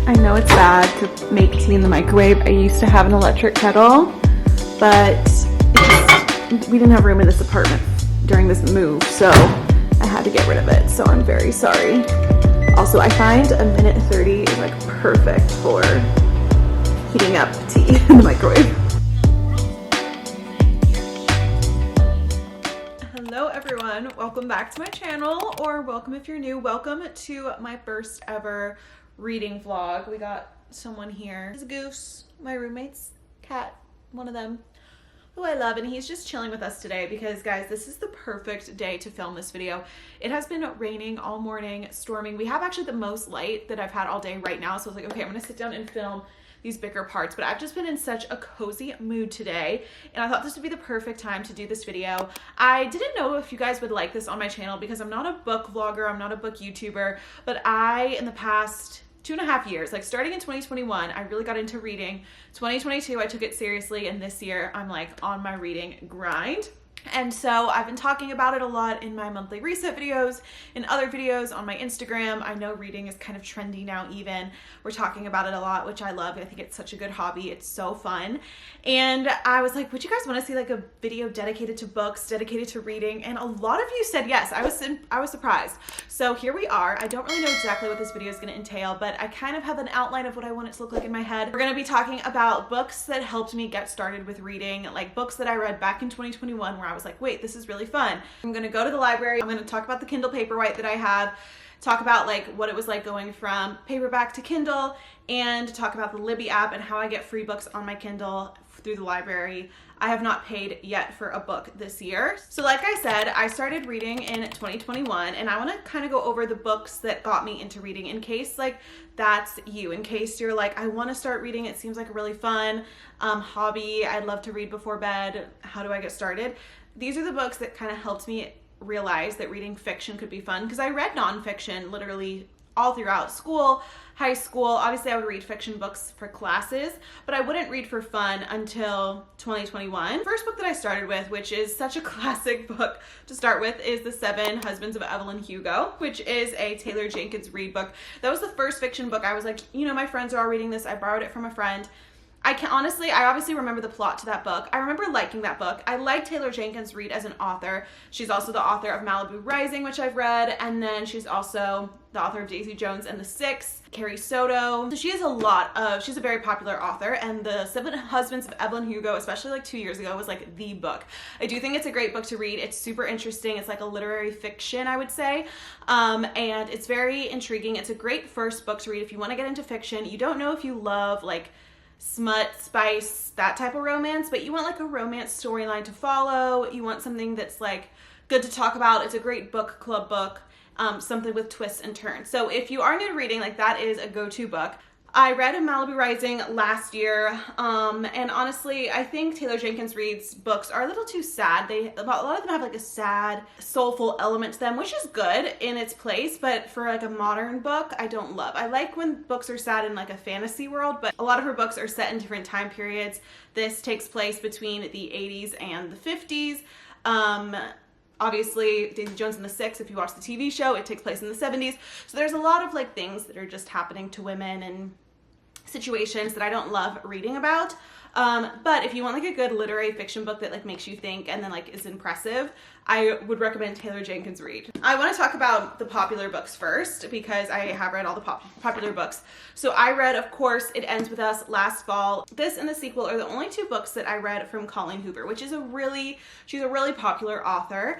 I know it's bad to make tea in the microwave. I used to have an electric kettle, but we didn't have room in this apartment during this move, so I had to get rid of it, so I'm very sorry. Also, I find a minute 30 is like perfect for heating up tea in the microwave. Hello everyone, welcome back to my channel, or welcome if you're new. Welcome to my first ever reading vlog. We got someone here. This is Goose, my roommate's cat, one of them, who I love, and he's just chilling with us today because, guys, this is the perfect day to film this video. It has been raining all morning, storming. We have actually the most light that I've had all day right now, so I was like, okay, I'm gonna sit down and film these bigger parts, but I've just been in such a cozy mood today, and I thought this would be the perfect time to do this video. I didn't know if you guys would like this on my channel because I'm not a book vlogger, I'm not a book YouTuber, but I, in the past 2.5 years, like starting in 2021, I really got into reading. 2022, I took it seriously, and this year I'm like on my reading grind. And so I've been talking about it a lot in my monthly reset videos, in other videos on my Instagram. I know reading is kind of trendy now even. We're talking about it a lot, which I love. I think it's such a good hobby. It's so fun. And I was like, would you guys want to see like a video dedicated to books, dedicated to reading? And a lot of you said yes. I was surprised. So here we are. I don't really know exactly what this video is going to entail, but I kind of have an outline of what I want it to look like in my head. We're going to be talking about books that helped me get started with reading, like books that I read back in 2021 where I was like, wait, this is really fun. I'm gonna go to the library. I'm gonna talk about the Kindle Paperwhite that I have, talk about like what it was like going from paperback to Kindle, and talk about the Libby app and how I get free books on my Kindle through the library. I have not paid yet for a book this year. So like I said, I started reading in 2021, and I want to kind of go over the books that got me into reading in case like that's you, in case you're like, I want to start reading. It seems like a really fun hobby. I'd love to read before bed. How do I get started? These are the books that kind of helped me realize that reading fiction could be fun, because I read nonfiction literally all throughout school, high school. Obviously, I would read fiction books for classes, but I wouldn't read for fun until 2021. First book that I started with, which is such a classic book to start with, is The 7 Husbands of Evelyn Hugo, which is a Taylor Jenkins Reid book. That was the first fiction book I was like, you know, my friends are all reading this. I borrowed it from a friend. I obviously remember the plot to that book. I remember liking that book. I like Taylor Jenkins Reid as an author. She's also the author of Malibu Rising, which I've read, and then she's also the author of Daisy Jones and the Six, Carrie Soto. So she has she's a very popular author, and The 7 Husbands of Evelyn Hugo, especially like 2 years ago, was like the book. I do think it's a great book to read. It's super interesting. It's like a literary fiction, I would say, and it's very intriguing. It's a great first book to read if you want to get into fiction. You don't know if you love like smut, spice, that type of romance, but you want like a romance storyline to follow. You want something that's like good to talk about. It's a great book club book, something with twists and turns. So if you are new to reading, like that is a go-to book. I read Malibu Rising last year, and honestly, I think Taylor Jenkins Reid's books are a little too sad. A lot of them have like a sad, soulful element to them, which is good in its place, but for like a modern book, I don't love. I like when books are sad in like a fantasy world, but a lot of her books are set in different time periods. This takes place between the 80s and the 50s. Obviously, Daisy Jones and the Six, if you watch the TV show, it takes place in the 70s. So there's a lot of like things that are just happening to women and situations that I don't love reading about. But if you want like a good literary fiction book that like makes you think and then like is impressive, I would recommend Taylor Jenkins Reid. I want to talk about the popular books first because I have read all the popular books. So I read, of course, It Ends With Us last fall. This and the sequel are the only two books that I read from Colleen Hoover, which is she's a really popular author.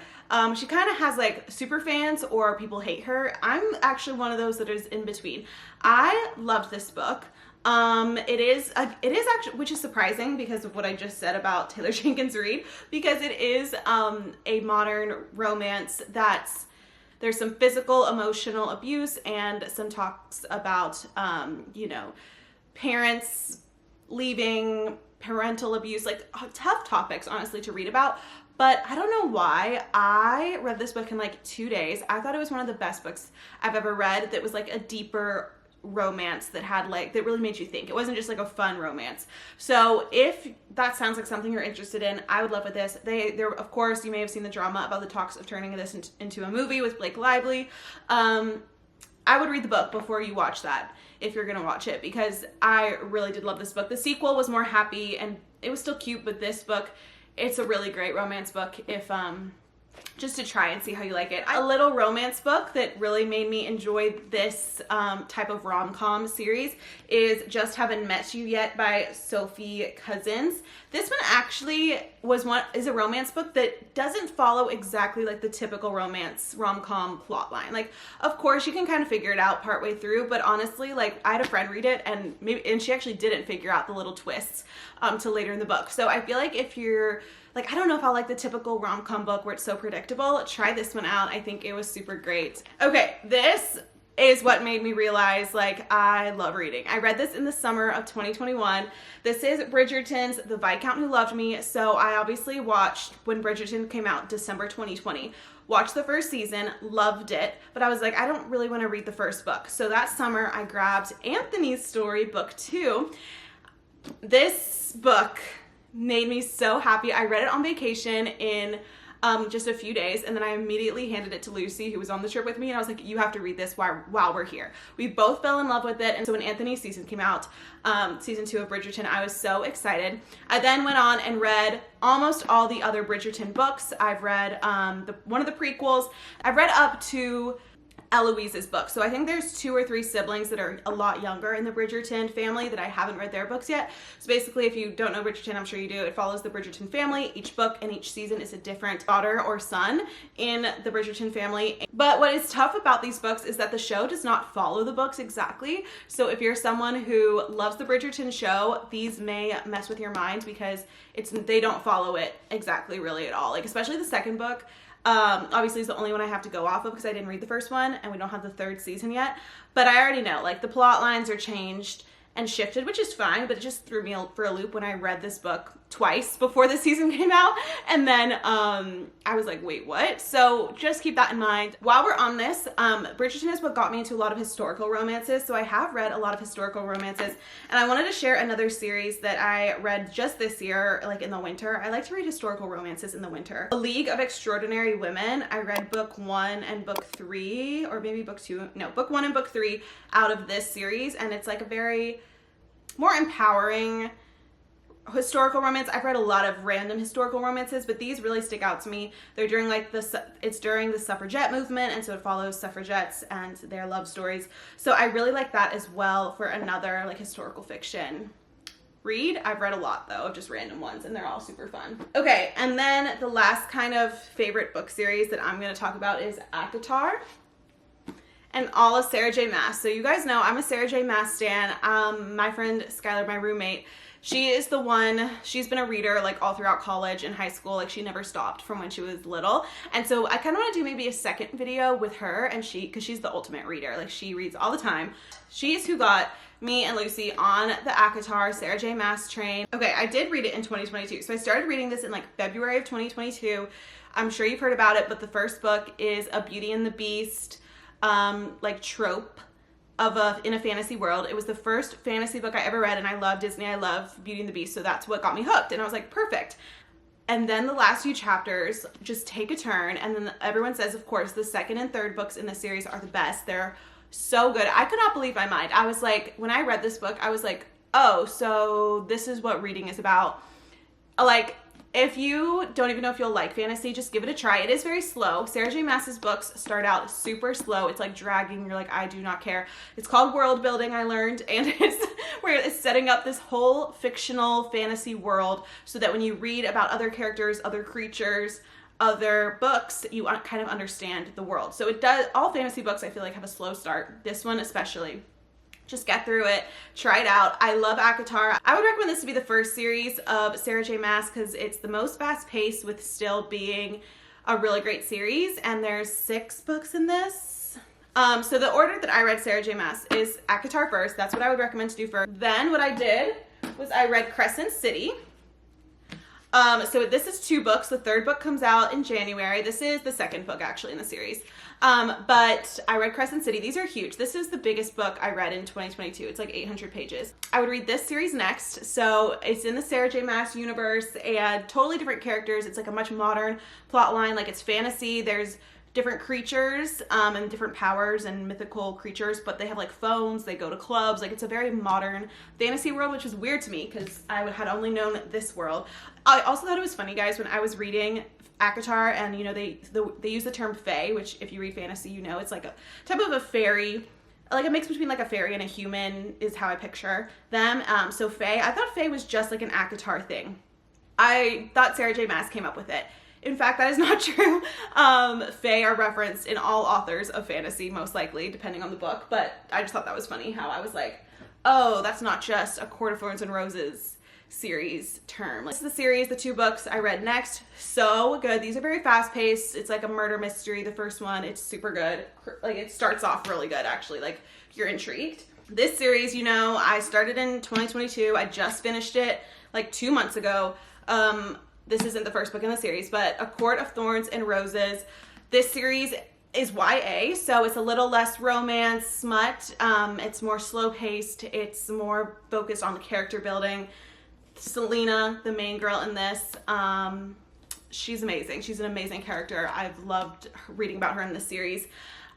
She kind of has like super fans or people hate her. I'm actually one of those that is in between. I loved this book. It is actually, which is surprising because of what I just said about Taylor Jenkins Reid, because it is a modern romance there's some physical, emotional abuse and some talks about, you know, parents leaving, parental abuse, like tough topics, honestly, to read about. But I don't know why. I read this book in like 2 days. I thought it was one of the best books I've ever read that was like a deeper romance that really made you think. It wasn't just like a fun romance. So if that sounds like something you're interested in, I would love with this. There, of course, you may have seen the drama about the talks of turning this into a movie with Blake Lively. I would read the book before you watch that if you're gonna watch it, because I really did love this book. The sequel was more happy and it was still cute, but this book, it's a really great romance book if just to try and see how you like it. A little romance book that really made me enjoy this type of rom-com series is Just Haven't Met You Yet by Sophie Cousins. This one actually is a romance book that doesn't follow exactly like the typical romance rom-com plot line. Like, of course you can kind of figure it out partway through, but honestly, like, I had a friend read it and she actually didn't figure out the little twists till later in the book. So I feel like if you're like, I don't know if I'll like the typical rom-com book where it's so predictable, try this one out. I think it was super great. Okay, this is what made me realize, like, I love reading. I read this in the summer of 2021. This is Bridgerton's The Viscount Who Loved Me. So I obviously watched when Bridgerton came out, December 2020. Watched the first season, loved it, but I was like, I don't really want to read the first book. So that summer I grabbed Anthony's story, book 2. This book made me so happy. I read it on vacation in just a few days, and then I immediately handed it to Lucy, who was on the trip with me, and I was like, you have to read this while we're here. We both fell in love with it, and so when Anthony's season came out, season 2 of Bridgerton, I was so excited. I then went on and read almost all the other Bridgerton books. I've read one of the prequels. I've read up to Eloise's book. So I think there's 2 or 3 siblings that are a lot younger in the Bridgerton family that I haven't read their books yet. So basically, if you don't know Bridgerton, I'm sure you do, it follows the Bridgerton family. Each book and each season is a different daughter or son in the Bridgerton family. But what is tough about these books is that the show does not follow the books exactly. So if you're someone who loves the Bridgerton show, these may mess with your mind because they don't follow it exactly really at all. Like, especially the second book. Obviously it's the only one I have to go off of because I didn't read the first one and we don't have the 3rd season yet, but I already know, like, the plot lines are changed and shifted, which is fine, but it just threw me for a loop when I read this book twice before the season came out, and then I was like, wait, what? So just keep that in mind. While we're on this, Bridgerton is what got me into a lot of historical romances, so I have read a lot of historical romances, and I wanted to share another series that I read just this year, like in the winter. I like to read historical romances in the winter. A League of Extraordinary Women. I read book 1 and book 3, or maybe book 2, no, book 1 and book 3 out of this series, and it's like a very more empowering historical romance. I've read a lot of random historical romances, but these really stick out to me. They're during like it's during the suffragette movement, and so it follows suffragettes and their love stories. So I really like that as well for another like historical fiction read. I've read a lot though, of just random ones, and they're all super fun. Okay, and then the last kind of favorite book series that I'm going to talk about is ACOTAR and all of Sarah J. Maas. So you guys know I'm a Sarah J. Maas stan. My friend Skylar, my roommate, she is the one, she's been a reader like all throughout college and high school. Like, she never stopped from when she was little. And so I kind of want to do maybe a second video with her, and because she's the ultimate reader. Like, she reads all the time. She's who got me and Lucy on the ACOTAR Sarah J. Maas train. Okay, I did read it in 2022. So I started reading this in like February of 2022. I'm sure you've heard about it, but the first book is a Beauty and the Beast like trope of in a fantasy world. It was the first fantasy book I ever read, and I love Disney. I love Beauty and the Beast, so that's what got me hooked. And I was like, perfect. And then the last few chapters just take a turn, and then everyone says, of course, the 2nd and 3rd books in the series are the best. They're so good. I could not believe my mind. I was like, when I read this book, I was like, oh, so this is what reading is about. Like, if you don't even know if you'll like fantasy, just give it a try. It is very slow. Sarah J. Maas's books start out super slow. It's like dragging. You're like, I do not care. It's called world building, I learned, and it's where it's setting up this whole fictional fantasy world so that when you read about other characters, other creatures, other books, you kind of understand the world. So it does, all fantasy books I feel like have a slow start. This one especially. Just get through it, try it out. I love ACOTAR. I would recommend this to be the first series of Sarah J. Maas because it's the most fast-paced with still being a really great series, and there's 6 books in this. So the order that I read Sarah J. Maas is ACOTAR first. That's what I would recommend to do first. Then what I did was I read Crescent City. So this is 2 books. The 3rd book comes out in January. This is the 2nd book actually in the series. But I read Crescent City. These are huge. This is the biggest book I read in 2022. It's like 800 pages. I would read this series next. So it's in the Sarah J. Maas universe and totally different characters. It's like a much modern plot line. Like, it's fantasy. There's different creatures and different powers and mythical creatures, but they have like phones, they go to clubs. Like, it's a very modern fantasy world, which was weird to me because I had only known this world. I also thought it was funny, guys, when I was reading ACOTAR, and you know, they use the term fae, which if you read fantasy, you know, it's like a type of a fairy, like a mix between like a fairy and a human is how I picture them. So fae, I thought fae was just like an ACOTAR thing. I thought Sarah J Maas came up with it. In fact, that is not true. Fae are referenced in all authors of fantasy, most likely, depending on the book. But I just thought that was funny how I was like, oh, that's not just a Court of Thorns and Roses series term. This is the series, the 2 books I read next. So good. These are very fast paced. It's like a murder mystery. The first one, it's super good. Like, it starts off really good, actually. Like, you're intrigued. This series, you know, I started in 2022. I just finished it like 2 months ago. This isn't the first book in the series, but A Court of Thorns and Roses. This series is YA, so it's a little less romance, smut. It's more slow paced. It's more focused on character building. Selena, the main girl in this, she's amazing. She's an amazing character. I've loved reading about her in this series.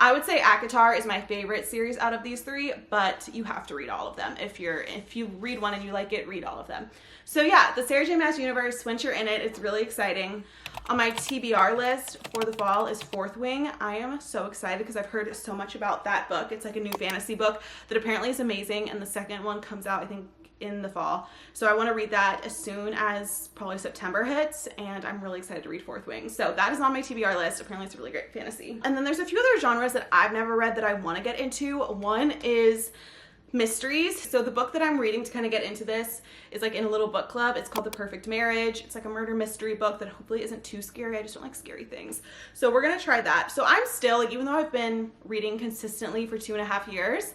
I would say ACOTAR is my favorite series out of these 3, but you have to read all of them. If you read one and you like it, read all of them. So yeah, the Sarah J Maas universe, once you're in it, it's really exciting. On my TBR list for the fall is Fourth Wing. I am so excited because I've heard so much about that book. It's like a new fantasy book that apparently is amazing, and the second one comes out, I think, in the fall. So I want to read that as soon as probably September hits, and I'm really excited to read Fourth Wing. So that is on my TBR list. Apparently it's a really great fantasy. And then there's a few other genres that I've never read that I want to get into. One is mysteries. So the book that I'm reading to kind of get into this is like in a little book club. It's called The Perfect Marriage. It's like a murder mystery book that hopefully isn't too scary. I just don't like scary things. So we're gonna try that. So I'm still, like, even though I've been reading consistently for 2.5 years,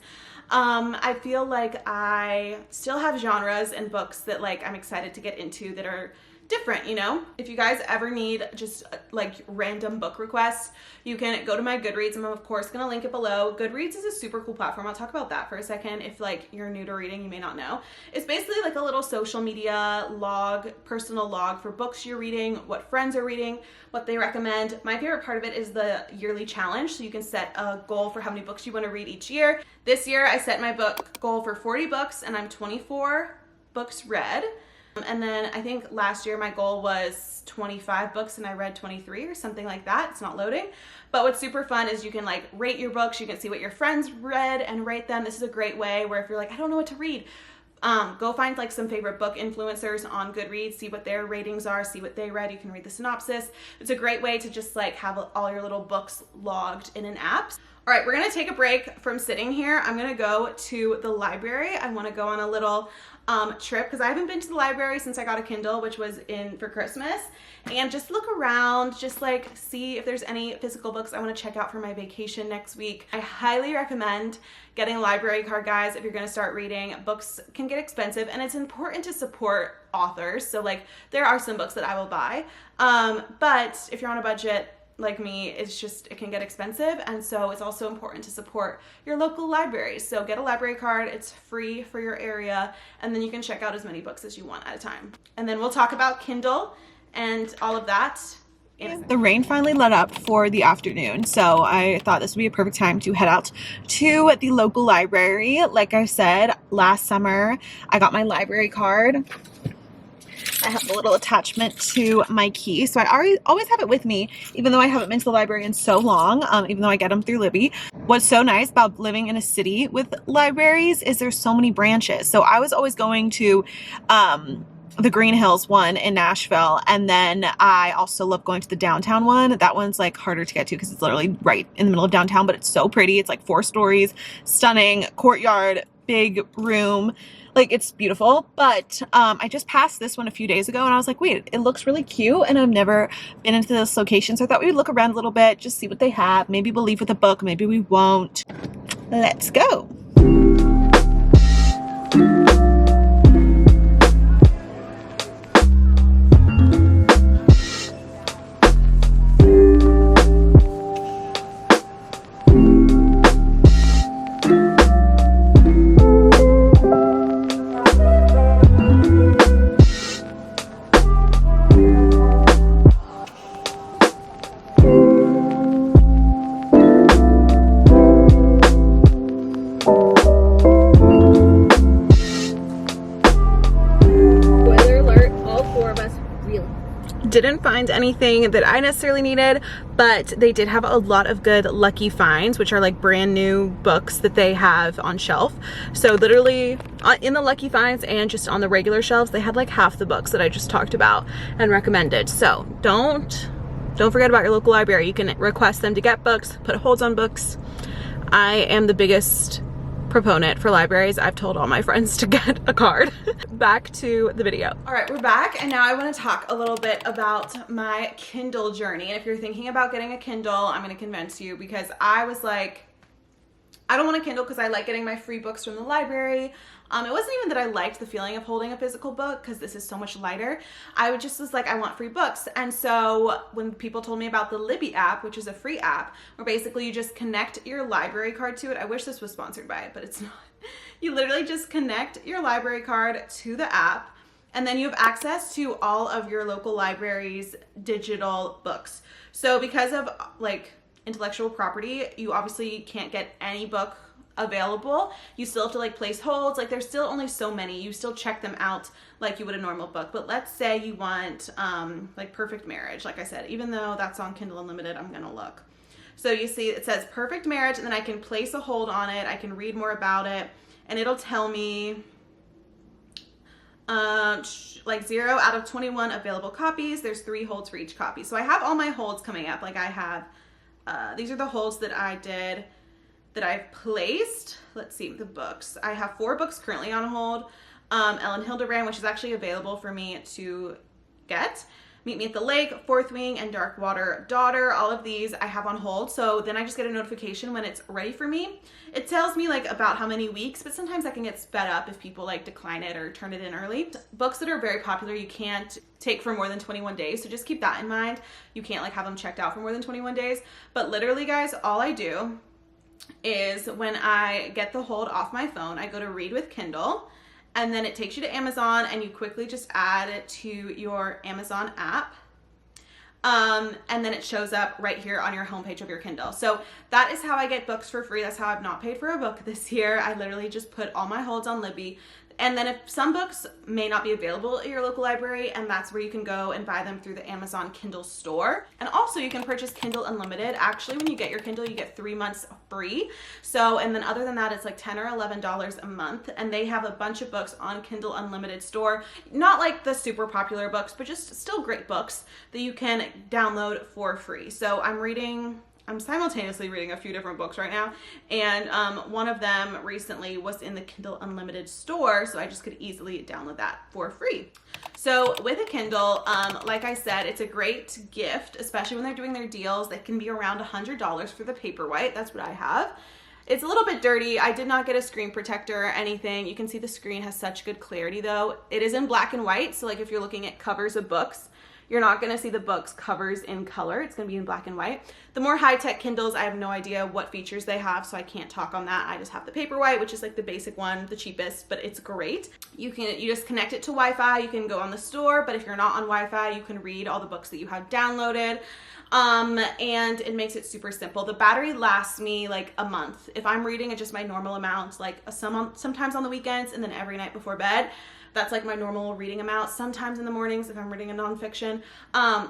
I feel like I still have genres and books that like I'm excited to get into that are different, you know? If you guys ever need just like random book requests, you can go to my Goodreads. I'm of course gonna link it below. Goodreads is a super cool platform. I'll talk about that for a second. If like you're new to reading, you may not know. It's basically like a little social media log, personal log for books you're reading, what friends are reading, what they recommend. My favorite part of it is the yearly challenge. So you can set a goal for how many books you want to read each year. This year I set my book goal for 40 books and I'm 24 books read. And then I think last year my goal was 25 books and I read 23 or something like that. It's not loading. But what's super fun is you can like rate your books. You can see what your friends read and rate them. This is a great way where if you're like, I don't know what to read, go find like some favorite book influencers on Goodreads, see what their ratings are, see what they read. You can read the synopsis. It's a great way to just like have all your little books logged in an app. All right, we're gonna take a break from sitting here. I'm gonna go to the library. I wanna go on a little trip because I haven't been to the library since I got a Kindle, which was in for Christmas, and just look around, just like see if there's any physical books I want to check out for my vacation next week. I highly recommend getting a library card, guys, if you're going to start reading. Books can get expensive and it's important to support authors. So like there are some books that I will buy, but if you're on a budget like me, it can get expensive, and so it's also important to support your local libraries. So get a library card, it's free for your area, and then you can check out as many books as you want at a time. And then we'll talk about Kindle and all of that. The rain finally let up for the afternoon, so I thought this would be a perfect time to head out to the local library. Like I said, last summer I got my library card. I have a little attachment to my key, so I always have it with me, even though I haven't been to the library in so long, even though I get them through Libby. What's so nice about living in a city with libraries is there's so many branches. So I was always going to the Green Hills one in Nashville, and then I also love going to the downtown one. That one's like harder to get to because it's literally right in the middle of downtown, but it's so pretty. It's like 4 stories, stunning courtyard, big room. Like, it's beautiful. But I just passed this one a few days ago and I was like, wait, it looks really cute, and I've never been into this location, so I thought we would look around a little bit, just see what they have. Maybe we'll leave with a book, maybe we won't. Let's go. didn't find anything that I necessarily needed, but they did have a lot of good lucky finds, which are like brand new books that they have on shelf. So literally in the lucky finds and just on the regular shelves, they had like half the books that I just talked about and recommended. So don't forget about your local library. You can request them to get books, put holds on books. I am the biggest proponent for libraries. I've told all my friends to get a card. Back to the video. All right, we're back, and now I want to talk a little bit about my Kindle journey. And if you're thinking about getting a Kindle, I'm going to convince you, because I was like, I don't want a Kindle because I like getting my free books from the library. It wasn't even that I liked the feeling of holding a physical book, because this is so much lighter. I just was like, I want free books. And so when people told me about the Libby app, which is a free app, where basically you just connect your library card to it. I wish this was sponsored by it, but it's not. You literally just connect your library card to the app, and then you have access to all of your local library's digital books. So because of like intellectual property, you obviously can't get any book available. You still have to like place holds. Like there's still only so many. You still check them out like you would a normal book. But let's say you want like Perfect Marriage, like I said, even though that's on Kindle Unlimited, I'm gonna look. So you see it says Perfect Marriage, and then I can place a hold on it. I can read more about it, and it'll tell me like 0 out of 21 available copies. There's 3 holds for each copy. So I have all my holds coming up. Like I have these are the holds that I did, that I've placed. Let's see the books. I have 4 books currently on hold. Ellen Hildebrand, which is actually available for me to get. Meet Me at the Lake, Fourth Wing, and Dark Water Daughter. All of these I have on hold. So then I just get a notification when it's ready for me. It tells me like about how many weeks, but sometimes that can get sped up if people like decline it or turn it in early. Books that are very popular, you can't take for more than 21 days. So just keep that in mind. You can't like have them checked out for more than 21 days. But literally guys, all I do is when I get the hold off my phone, I go to Read with Kindle, and then it takes you to Amazon, and you quickly just add it to your Amazon app. And then it shows up right here on your homepage of your Kindle. So that is how I get books for free. That's how I've not paid for a book this year. I literally just put all my holds on Libby. And then if some books may not be available at your local library, and that's where you can go and buy them through the Amazon Kindle store. And also you can purchase Kindle Unlimited. Actually, when you get your Kindle, you get 3 months free. So, and then other than that, it's like $10 or $11 a month. And they have a bunch of books on Kindle Unlimited store. Not like the super popular books, but just still great books that you can download for free. So I'm simultaneously reading a few different books right now, and one of them recently was in the Kindle Unlimited store, so I just could easily download that for free. So with a Kindle, like I said, it's a great gift, especially when they're doing their deals. They can be around $100 for the Paperwhite. That's what I have. It's a little bit dirty. I did not get a screen protector or anything. You can see the screen has such good clarity though. It is in black and white, so like if you're looking at covers of books, you're not going to see the book's covers in color. It's going to be in black and white. The more high-tech Kindles, I have no idea what features they have, so I can't talk on that. I just have the Paperwhite, which is like the basic one, the cheapest, but it's great. You just connect it to Wi-Fi. You can go on the store, but if you're not on Wi-Fi, you can read all the books that you have downloaded. And it makes it super simple. The battery lasts me like a month. If I'm reading at just my normal amount, like sometimes on the weekends and then every night before bed. That's like my normal reading amount. Sometimes in the mornings if I'm reading a nonfiction,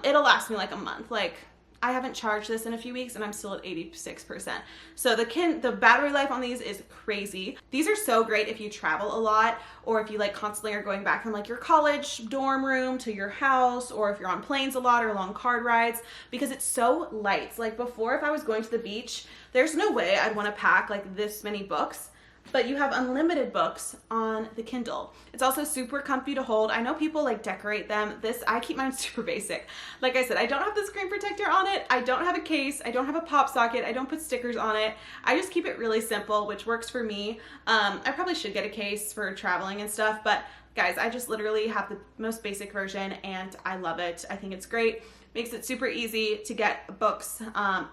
it'll last me like a month. Like I haven't charged this in a few weeks and I'm still at 86%. So the battery life on these is crazy. These are so great if you travel a lot, or if you like constantly are going back from like your college dorm room to your house, or if you're on planes a lot or long car rides, because it's so light. Like before, if I was going to the beach, there's no way I'd want to pack like this many books. But you have unlimited books on the Kindle. It's also super comfy to hold. I know people like decorate them. I keep mine super basic. Like I said, I don't have the screen protector on it. I don't have a case. I don't have a pop socket. I don't put stickers on it. I just keep it really simple, which works for me. I probably should get a case for traveling and stuff, but guys, I just literally have the most basic version and I love it. I think it's great. Makes it super easy to get books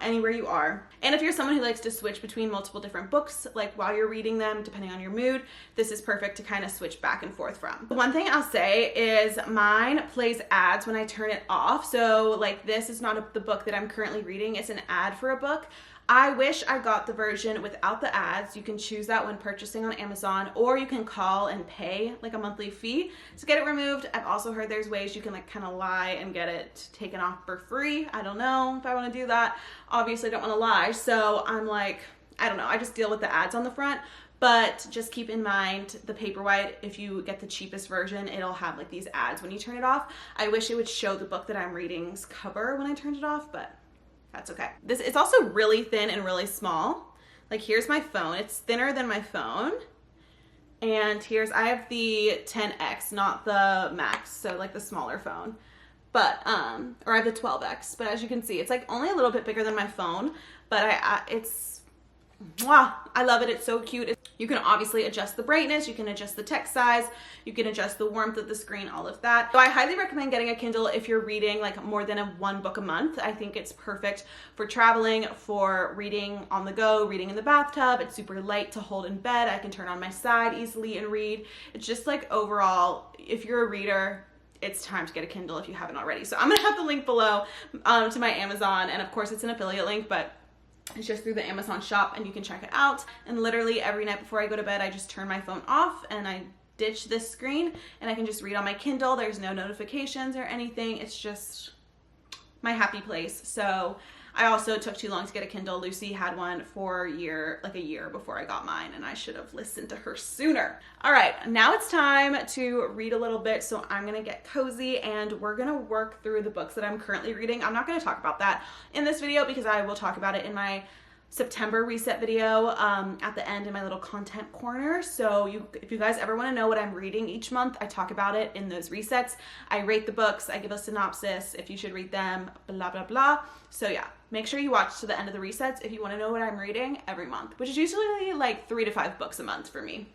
anywhere you are. And if you're someone who likes to switch between multiple different books, like while you're reading them, depending on your mood, this is perfect to kind of switch back and forth from. One thing I'll say is mine plays ads when I turn it off. So like this is not the book that I'm currently reading. It's an ad for a book. I wish I got the version without the ads. You can choose that when purchasing on Amazon, or you can call and pay like a monthly fee to get it removed. I've also heard there's ways you can like kind of lie and get it taken off for free. I don't know if I want to do that. Obviously I don't want to lie, so I'm like, I don't know, I just deal with the ads on the front. But just keep in mind the Paperwhite, if you get the cheapest version, it'll have like these ads when you turn it off. I wish it would show the book that I'm reading's cover when I turned it off, but that's okay. It's also really thin and really small. Like here's my phone. It's thinner than my phone. And I have the 10X, not the Max, so like the smaller phone. But, or I have the 12X, but as you can see, it's like only a little bit bigger than my phone, but I love it. It's so cute. You can obviously adjust the brightness, you can adjust the text size, you can adjust the warmth of the screen, all of that. So I highly recommend getting a Kindle if you're reading like more than one book a month. I think it's perfect for traveling, for reading on the go, reading in the bathtub. It's super light to hold in bed. I can turn on my side easily and read. It's just like overall, if you're a reader, it's time to get a Kindle if you haven't already. So I'm gonna have the link below to my Amazon, and of course it's an affiliate link, but it's just through the Amazon shop and you can check it out. And literally every night before I go to bed, I just turn my phone off and I ditch this screen and I can just read on my Kindle. There's no notifications or anything. It's just my happy place. So I also took too long to get a Kindle. Lucy had one for a year before I got mine, and I should have listened to her sooner. All right, now it's time to read a little bit. So I'm gonna get cozy and we're gonna work through the books that I'm currently reading. I'm not gonna talk about that in this video because I will talk about it in my September reset video at the end in my little content corner. So if you guys ever want to know what I'm reading each month, I talk about it in those resets. I rate the books, I give a synopsis, if you should read them, blah, blah, blah. So yeah, make sure you watch to the end of the resets if you want to know what I'm reading every month, which is usually like 3 to 5 books a month for me.